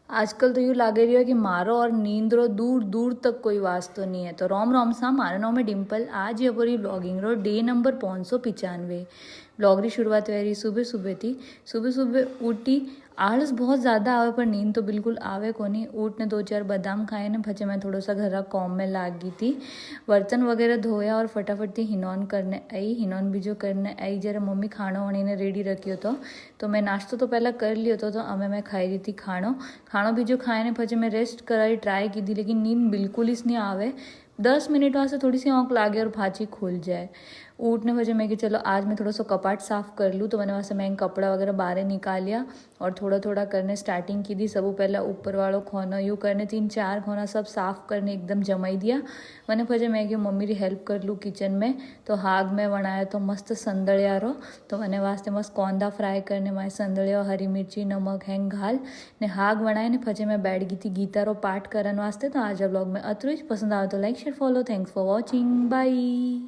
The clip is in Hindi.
આજકાલ તો એવું લાગી રહ્યું કે મારો और नींद रो दूर दूर तक कोई वास्तो नहीं है। तो रोम रोम सा मारा नाम है डिम्पल। आज ये पूरी ब्लॉगिंग रो डे नंबर 595 ब्लॉग री शुरुआत वेरी सुबह सुबह थी। सुबह सुबह उठी, आलस बहुत ज़्यादा आवे पर नींद तो बिल्कुल आवे को नहीं। ऊँट ने 2-4 बादाम खाए ने પછી मैं थोड़ा सा घर कॉम में लागी थी। बर्तन वगैरह धोया और फटाफट थी हिनोन करने आई। हिनोन बीजो करने आई जरा मम्मी खाणो वणीने रेडी रख्यो तो मैं नाश्तो तो पहला कर लियो तो अमे मैं खाई रही थी खाणो बीजो खाए ने પછી मैं रेस्ट कराई ट्राई की थी, लेकिन नींद बिल्कुल ही नहीं आवे। 10 मिनट वास्ते थोड़ी सी आँख लागे और फाची खुल जाए। उठने वजह मैं कि चलो आज मैं थोड़ा सा कपाट साफ़ कर लूँ, तो मैंने वहाँ से मैं कपड़ा वगैरह बाहर निकालिया और थोड़ा थोड़ा करने स्टार्टिंग की थी। सब पहला ऊपर वालों खोना यूँ करने 3-4 खोना सब साफ़ करने एकदम जमाई दिया। मैंने પછી मैं कि मम्मी री हेल्प कर लूँ किचन में। तो हाग में वणाया तो मस्त संदड़िया रो, तो मैंने वास्ते मस्त कोंदा फ्राय करने माए संदड़िया हरी मिर्ची नमक हैंग घाल ने हाग वणाए ने પછી मैं बैठ गई थी गीता रो पाठ करने वास्ते। तो आज ब्लॉग में अतरू ज पसंद आवे तो like share follow. Thanks for watching, bye.